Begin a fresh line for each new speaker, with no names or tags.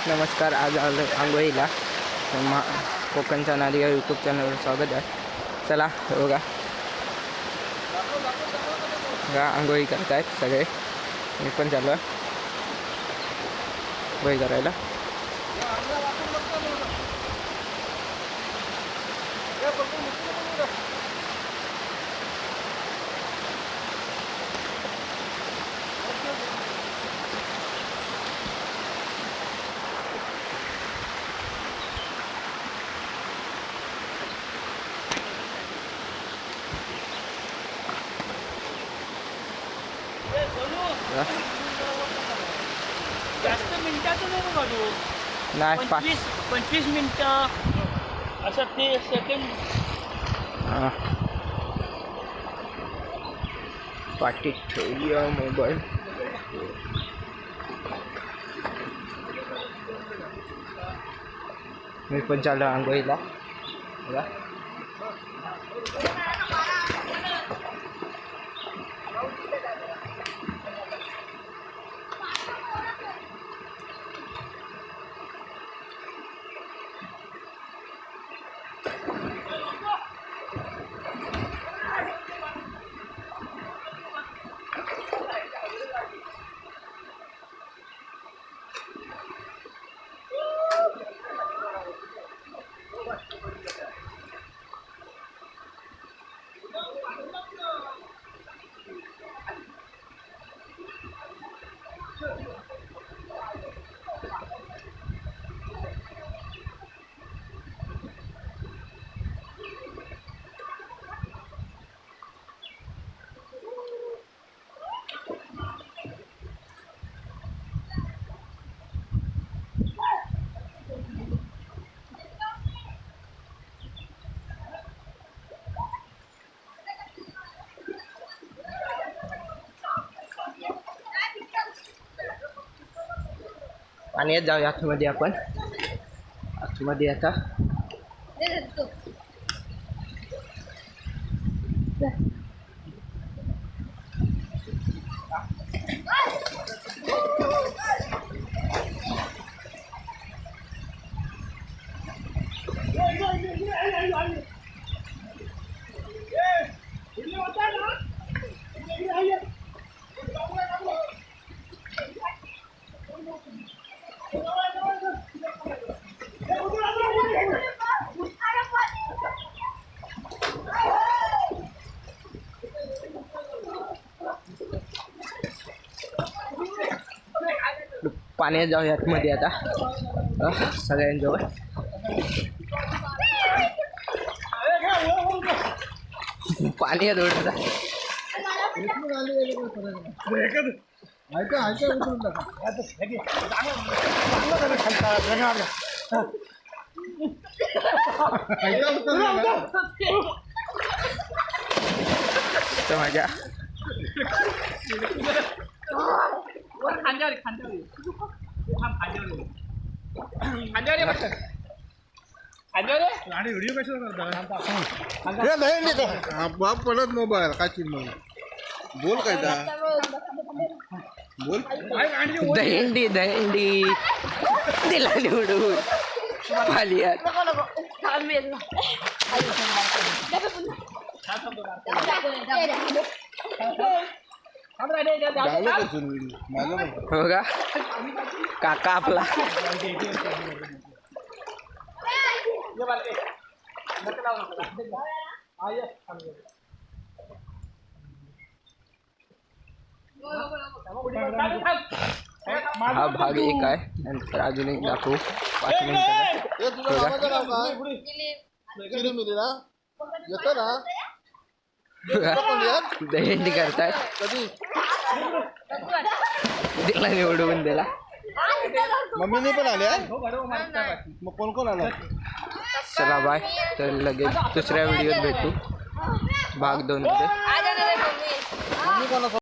नमस्कार. आज आलो आंघोळीला. कोकणच्या नादी या यूट्यूब चॅनलवर स्वागत आहे. चला बघा आंघोळी करतायत सगळे. मी पण चालू आहे आंघोळी करायला.
जास्त मिनिटाचं नको काढू.
नाही
25 मिनिटं असं ते सेकंड.
पाठीत ठेवली मोबाईल. मी पण चालू आंघोळीला. बघा पाण्यात जाऊया आतमध्ये. आपण आतमध्ये आता पाण्यात जाऊया आतमध्ये आता सगळ्यांजवळ. पाणी उडत माझ्या
आणि व्हिडिओ कशाला करता बाप पडत मोबाईल काय चिन्ह बोल काय बोल
दहींडी दिला निवडून खाली बघा काका आपला. हा भाग एक आहे. नंतर अजून एक दाखवू 5 मिनिटात. दहीहंडी करतायत. दिला निवडून दिला.
मम्मीने पण आले. मग कोण कोण आला.
चला बाय. तर लगेच दुसऱ्या व्हिडिओत भेटू भाग 2 मध्ये.